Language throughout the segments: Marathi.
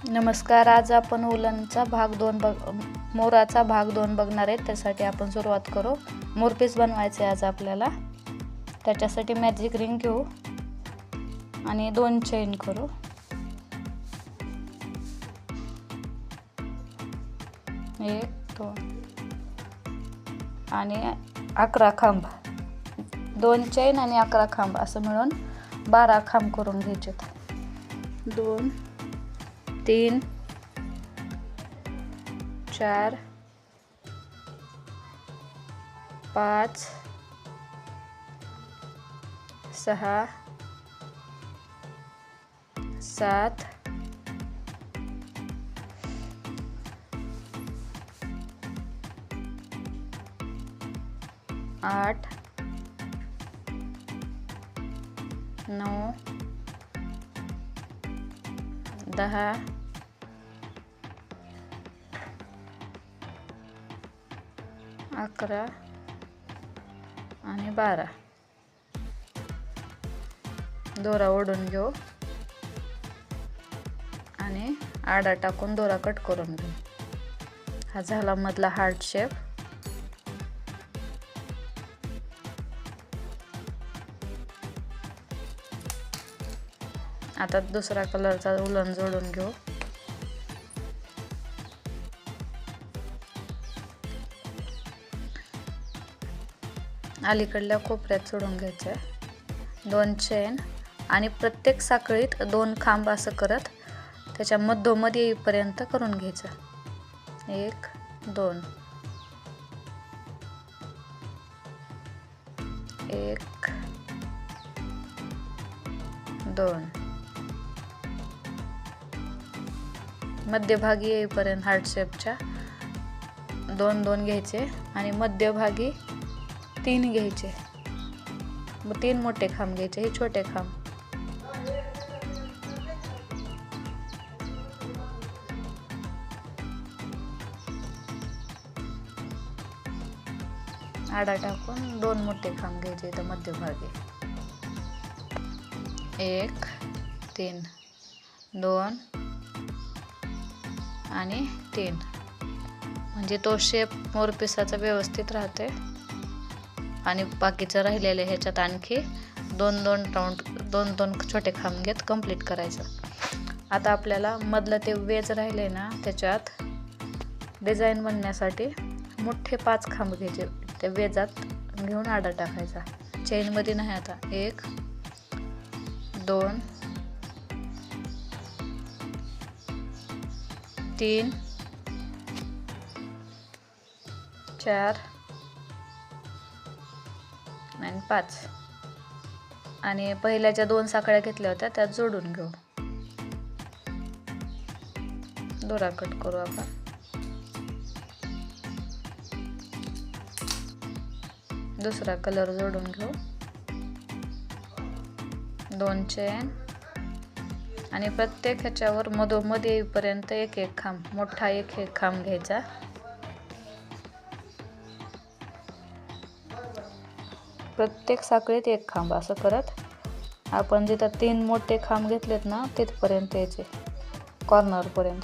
नमस्कार. आज आपण उलनचा भाग 2 मोराचा भाग 2 बघणार आहे. त्यासाठी आपण सुरुवात करू. मोरपीस बनवायचे आज आपल्याला. त्याच्यासाठी मॅजिक रिंग घेऊ आणि 2 चेन करू. एक 2 आणि 11 खांब. 2 चेन आणि 11 खांब असं मिळून 12 खांब करून घ्यायचे. 2 3 4 5 6 7 8 9 10 11 आणि 12. दोरा ओढून घेऊ आणि आडा टाकून दोरा कट करून घेऊ. हा झाला मधला हार्ट शेप. आता दुसरा कलरचा उलन जोडून घेऊ. अलीकडल्या कोपऱ्यात सोडून घ्यायचं. 2 चेन आणि प्रत्येक साखळीत 2 खांब असं करत त्याच्या मधोमध येईपर्यंत करून घ्यायचं. 1 2 1 2 मध्यभागी येईपर्यंत हार्ट शेपच्या 2 2 घ्यायचे आणि मध्यभागी 3 घ्यायचे. 3 मोठे खांब घ्यायचे. हे छोटे खांब. आडा टाकून 2 मोठे खांब घ्यायचे इथं मध्यभागी. 1 3 2 आणि 3 म्हणजे तो शेप मोरपिसाचा व्यवस्थित राहते. आणि बाकीचं राहिलेलं ह्याच्यात आणखी 2 2 राऊंड 2 2 छोटे खांब घेत कंप्लीट करायचं. आता आपल्याला मधलं ते वेज राहिले ना त्याच्यात डिझाईन बनण्यासाठी मोठे 5 खांब घ्यायचे. त्या वेजात घेऊन आडा टाकायचा. चेनमध्ये नाही. आता 1 2 3 4 आणि 5 आणि पहिल्याच्या 2 साखळ्या घेतल्या होत्या त्यात जोडून घेऊ. दोरा कट करू आपण. दुसरा कलर जोडून घेऊ. 2 चेन आणि प्रत्येक ह्याच्यावर मधोमध येईपर्यंत 1 1 खांब. मोठा 1 1 खांब घ्यायचा. प्रत्येक साखळीत 1 खांब असं करत आपण जिथं 3 मोठे खांब घेतलेत ना तिथपर्यंत यायचे कॉर्नरपर्यंत.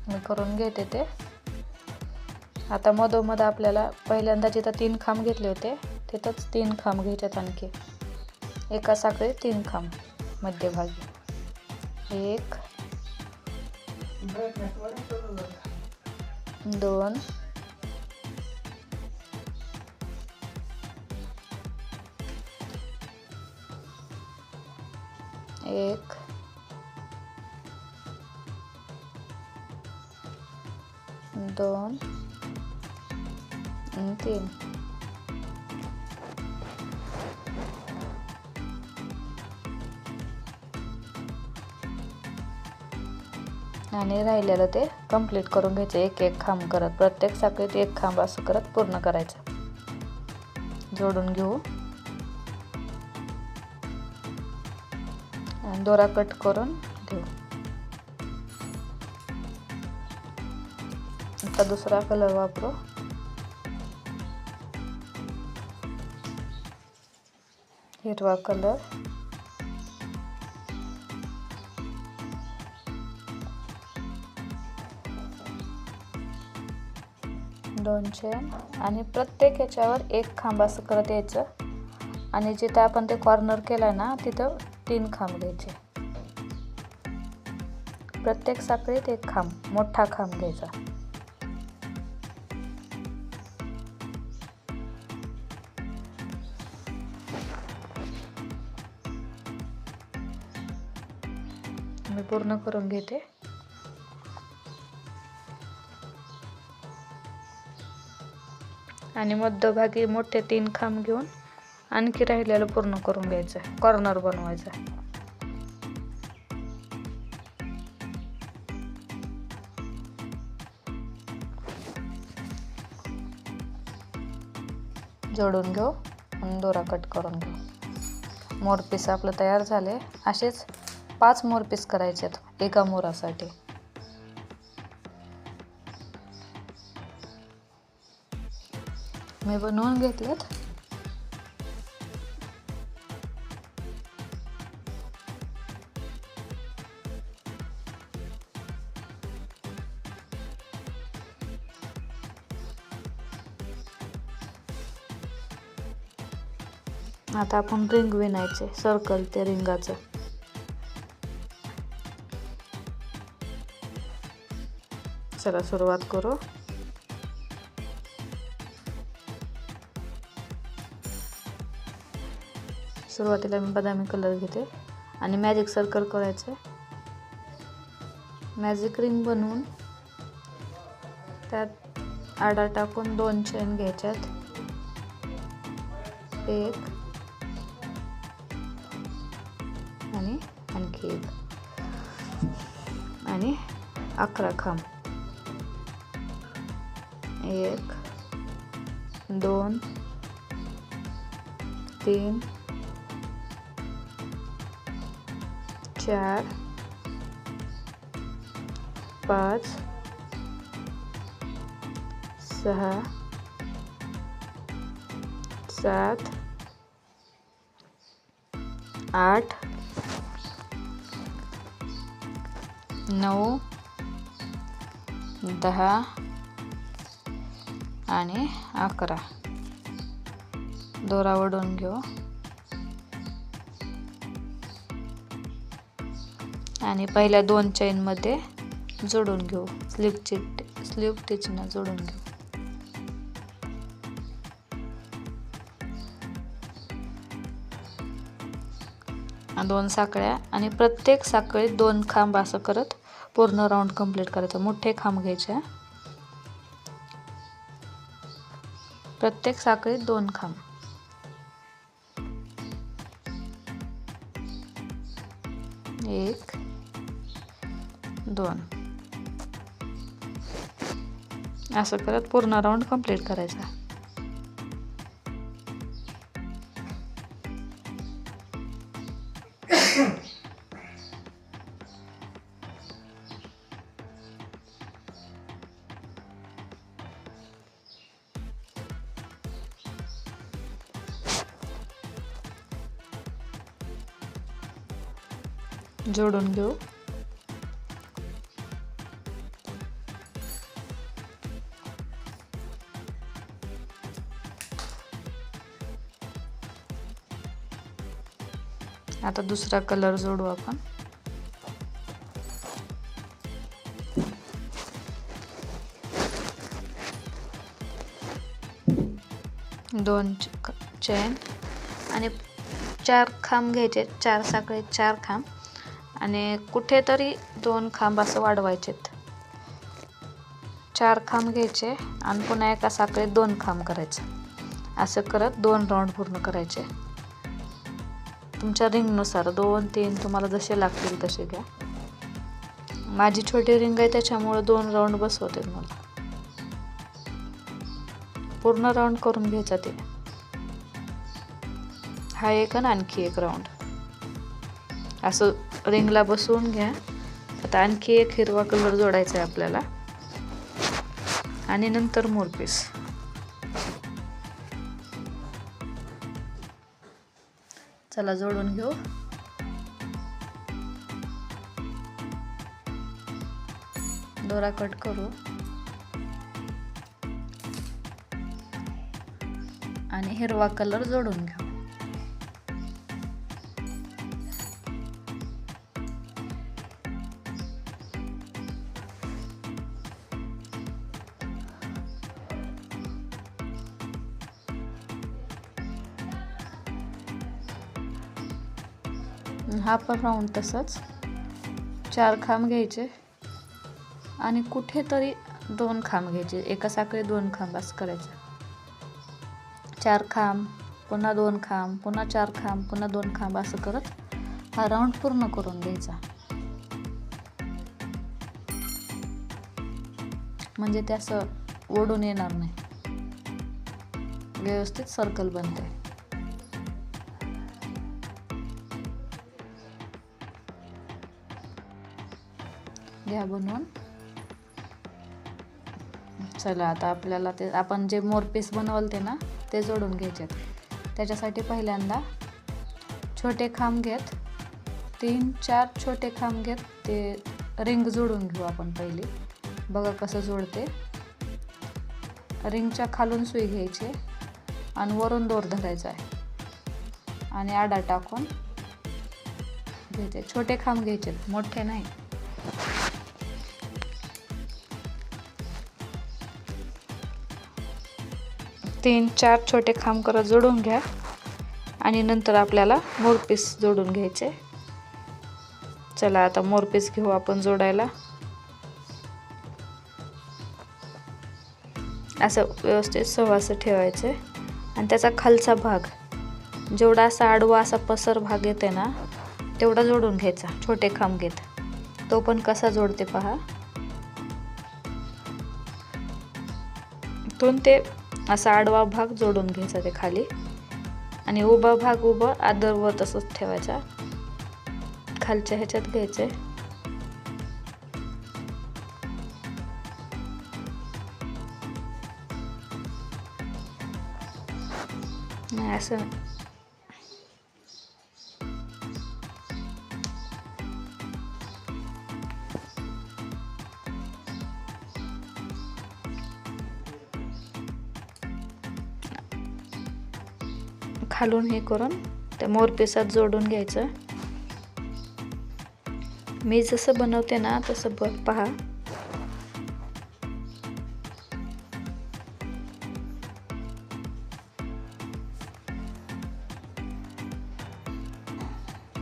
मी करून घेते ते. आता मधोमध आपल्याला पहिल्यांदा जिथं 3 खांब घेतले होते तिथंच 3 खांब घ्यायच्यात. आणखी एका साखळीत 3 खांब मध्यभागी. 1 2 1 2 आणि 3. आणि राहिलेलं ते कंप्लीट करून घ्यायचं. 1 1 खांब करत प्रत्येक साखळीत 1 खांब असं करत पूर्ण करायचं. जोडून घेऊ. आणि दोरा कट करून घेऊ. आता दुसरा कलर वापरू. हिरवा कलर 2 चेन आणि प्रत्येक याच्यावर एक खांब असं करत यायचं आणि जिथं आपण ते कॉर्नर केलं ना तिथं 3 खांब घ्यायचे. प्रत्येक साखळीत एक खांब, मोठा खांब घ्यायचा. मी पूर्ण करून घेते. आणि मध्यभागी मोठे 3 खांब घेऊन आणखी राहिलेलं पूर्ण करून घ्यायचं, कॉर्नर बनवायचा. जोडून घेऊ आणि दोरा कट करून घेऊ. मोरपीस आपलं तयार झाले. असेच 5 मोरपीस करायचे आहेत एका मोरासाठी. मी बनवून घेतलेत. आता आपण रिंग विणायचे, सर्कल ते रिंगाचं. चला सुरुवात करू. सुरुवातीला मी बदामी कलर घेते आणि मॅजिक सर्कल करायचे. मॅजिक रिंग बनवून त्यात आडा टाकून 2 चेन घ्यायच्यात. 1 आणि आणखी 1 आणि 11 खांब. 1 2 3 4 5 6 7 8 9 10 आणि 11. दोरा ओढून घेऊ आणि पहिल्या 2 चेन मध्ये जोडून घेऊ. स्लीव टिचनं जोडून घेऊ. आणि 2 साखळ्या आणि प्रत्येक साखळीत 2 खांब असं करत पूर्ण राऊंड कंप्लीट करायचं. मोठे खांब घ्यायचे. प्रत्येक साखळीत 2 खांब. 1 2 असं करत पूर्ण राऊंड कंप्लीट करायचा. जोडून घेऊ. आता दुसरा कलर जोडू आपण. दोन चेन आणि 4 खांब घ्यायचे. 4 साखळीत 4 खांब आणि कुठेतरी 2 खांब असं वाढवायचेत. 4 खांब घ्यायचे आणि पुन्हा एका साखळीत 2 खांब करायचे. असं करत 2 राऊंड पूर्ण करायचे. तुमच्या रिंगनुसार 2 3 तुम्हाला जसे लागतील तसे घ्या. माझी छोटी रिंग आहे त्याच्यामुळे 2 राऊंड बसवते मला. पूर्ण राऊंड करून घ्यायचा ते. हा एक आणि आणखी एक राऊंड असं रिंगला बसवून घ्या. आता आणखी एक हिरवा कलर जोडायचा आहे आपल्याला आणि नंतर मोरपीस. चला जोडून घेऊ. दोरा कट करू. आणि हिरवा कलर जोडून घेऊ. हा पण राऊंड तसंच 4 खांब घ्यायचे आणि कुठेतरी 2 खांब घ्यायचे. एका साखळी 2 खांब असं करायचं. 4 खांब, पुन्हा 2 खांब, पुन्हा 4 खांब, पुन्हा 2 खांब असं करत हा राऊंड पूर्ण करून घ्यायचा. म्हणजे ते असं ओढून येणार नाही, व्यवस्थित सर्कल बनते. घ्या बनवून. चला आता आपल्याला ते आपण जे मोरपीस बनवले ना ते जोडून घ्यायचे. त्याच्यासाठी पहिल्यांदा छोटे खांब घेत 3-4 छोटे खांब घेत ते रिंग जोडून घेऊ आपण पहिली. बघा कसं जोडते. रिंगच्या खालून सुई घ्यायची आणि वरून दोर धरायचा आहे आणि आडा टाकून घ्यायचे. छोटे खांब घ्यायचे, मोठे नाही. तीन 4 छोटे खांब करत जोडून घ्या आणि नंतर आपल्याला मोरपीस जोडून घ्यायचे. चला आता मोरपीस घेऊ आपण जोडायला. असं व्यवस्थित सव्वासं ठेवायचे आणि त्याचा खालचा भाग जेवढा असा आडवा असा पसर भाग येते ना तेवढा जोडून घ्यायचा छोटे खांब घेत. तो पण कसा जोडते पहा. इथून ते असा आडवा भाग जोडून घ्यायचा ते खाली आणि उभा भाग उभा आदरवर तसंच ठेवायचा. खालच्या ह्याच्यात घ्यायचे. असं खालून हे करून त्या मोरपीसात जोडून घ्यायचं. मी जसं बनवते ना तसं पहा.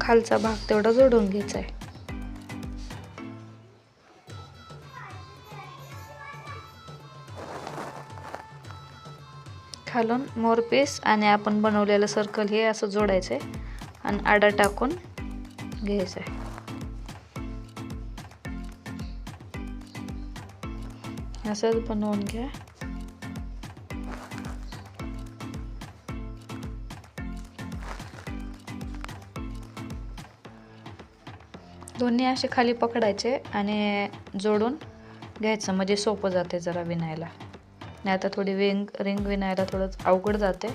खालचा भाग तेवढा जोडून घ्यायचा आहे. खालून मोरपीस आणि आपण बनवलेलं सर्कल हे असं जोडायचंय आणि आडा टाकून घ्यायचंय. असंच बनवून घ्या. दोन्ही असे खाली पकडायचे आणि जोडून घ्यायचं म्हणजे सोपं जाते जरा विणायला. नाही आता थोडी रिंग विणायला थोडं अवघड जाते.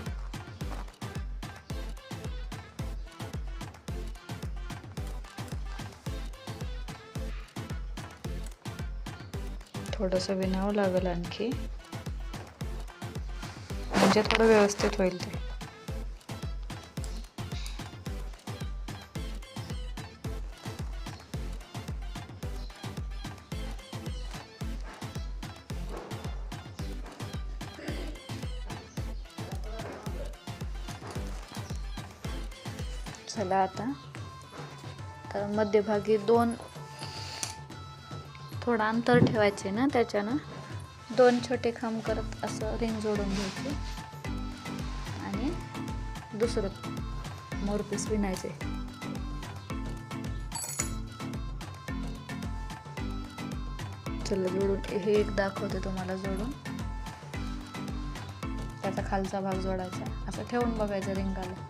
थोडंसं विणावं लागेल आणखी म्हणजे थोडं व्यवस्थित होईल ते. चला आता तर मध्यभागी थोडं अंतर ठेवायचे ना त्याच्यानं 2 छोटे खांब करत असं रिंग जोडून घ्यायचे आणि दुसरं मोरपीस विणायचे. चला जोडून हे एक दाखवते तुम्हाला जोडून. त्याचा खालचा भाग जोडायचा असं ठेवून बघायचं रिंगाला.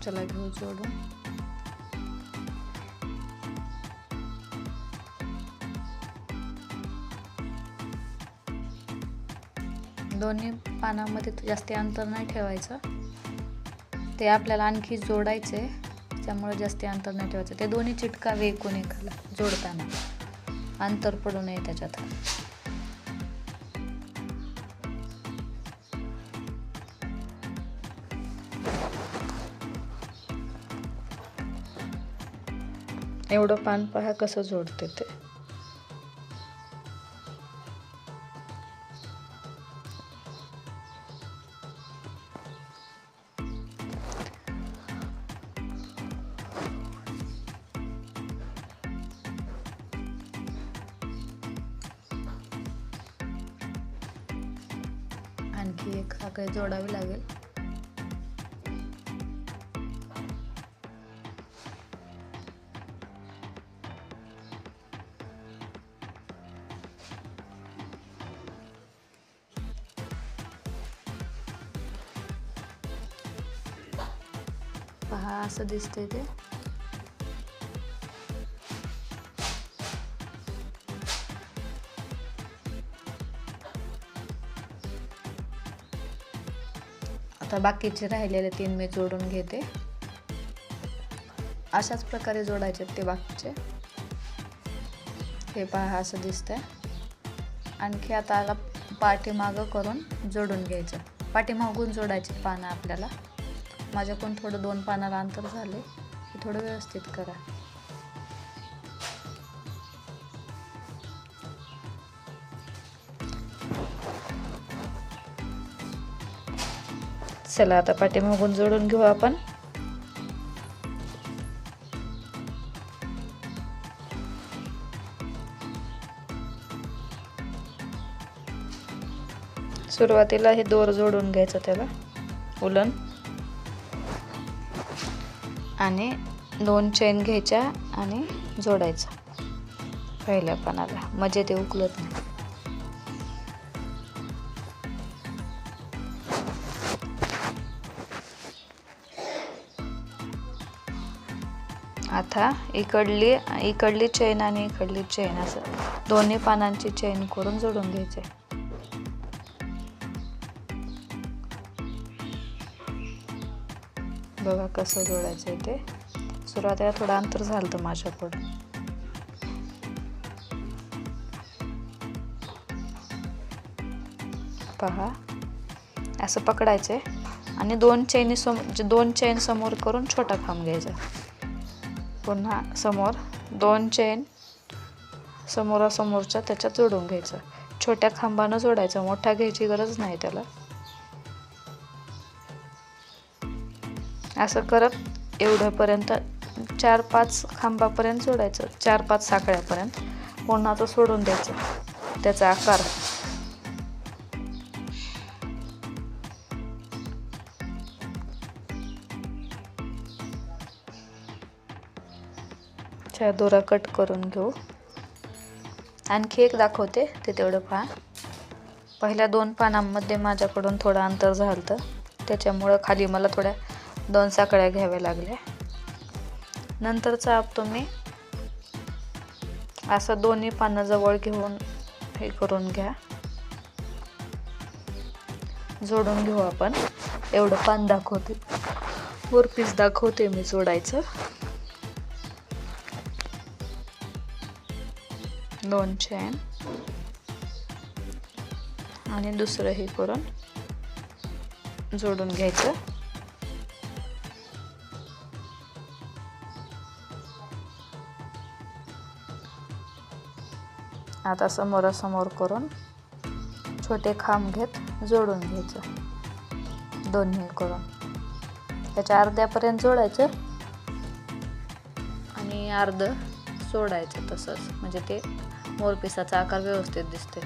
चला घेऊ जोडून. दोन्ही पानामध्ये जास्ती अंतर नाही ठेवायचं, ते आपल्याला आणखी जोडायचे, त्यामुळे जास्ती अंतर नाही ठेवायचं. ते दोन्ही चिटकावे एकूण एकाला जोडताना, अंतर पडू नये त्याच्यात. एवढं पान पहा कसं जोडते ते. आणखी एक साखळी जोडावी लागेल. पहा असं दिसतंय ते. आता बाकीचे राहिलेले 3 मी जोडून घेते. अशाच प्रकारे जोडायचे ते बाकीचे. हे पहा असं दिसतंय. आणखी आता पाठीमागं करून जोडून घ्यायचं. पाठीमागून जोडायचे पानं आपल्याला. माझ्याकडून थोडं 2 पानाला अंतर झाले, हे थोडं व्यवस्थित करा. चला आता पाठीमागून जोडून घेऊ आपण. सुरुवातीला हे दोर जोडून घ्यायचं त्याला, उलन, आणि 2 चेन घ्यायच्या आणि जोडायचं पहिल्या पानाला, म्हणजे ते उकलत नाही. आता इकडली चेन आणि इकडली चेन असं दोन्ही पानांची चेन करून जोडून घ्यायचे. बघा कसं जोडायचं आहे ते. सुरुवातीला थोडं अंतर झालं तर माझ्याकडून. पहा असं पकडायचे आणि 2 चेन समोर करून छोटा खांब घ्यायचा. पुन्हा समोर 2 चेन समोरासमोरच्या त्याच्यात जोडून घ्यायचं. छोट्या खांबानं जोडायचं, मोठा घ्यायची गरज नाही त्याला. असं करत एवढ्यापर्यंत 4-5 खांबापर्यंत जोडायचं, 4-5 साखळ्यापर्यंत. पुन्हा तो सोडून द्यायचं त्याचा आकार. दोरा कट करून घेऊ. आणखी एक दाखवते, ते तेवढं पहा. पहिल्या 2 पानांमध्ये माझ्याकडून थोडं अंतर झालं, त्याच्यामुळं खाली मला थोड्या 2 साखळ्या घ्याव्या लागल्या. नंतरचा आप तुम्ही असं दोन्ही पानं जवळ घेऊन हे करून घ्या, जोडून घेऊ आपण. एवढं पान दाखवते, वरपीस दाखवते मी जोडायचं. 2 चेन आणि दुसरं हे करून जोडून घ्यायचं. आता समोरासमोर करून छोटे खांब घेत जोडून घ्यायचं, दोन्ही करून. त्याच्या अर्ध्यापर्यंत जोडायचं आणि अर्ध सोडायचं तसंच, म्हणजे ते मोरपिसाचा आकार व्यवस्थित दिसते.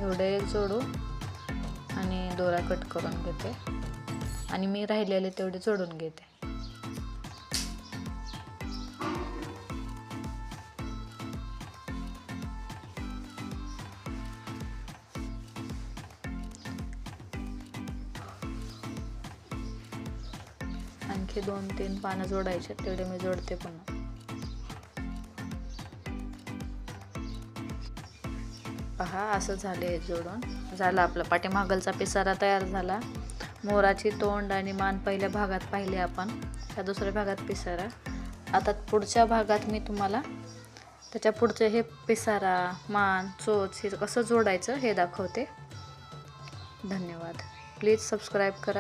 एवढे एक जोडू आणि दोरा कट करून घेते आणि मी राहिलेले तेवढे जोडून घेते. आणखी 2-3 पानं जोडायचे, तेवढे मी जोडते पुन्हा. पहा असं झाले जोडून. झाला आपला पाठीमागलचा पिसारा तयार झाला. मोराची तोंड आणि मान पहिल्या भागात पाहिले आपण, ह्या दुसऱ्या भागात पिसारा. आता पुढच्या भागात मी तुम्हाला त्याच्या पुढचे हे पिसारा, मान, चोच हे कसं जोडायचं हे दाखवते. धन्यवाद. प्लीज सबस्क्राईब करा.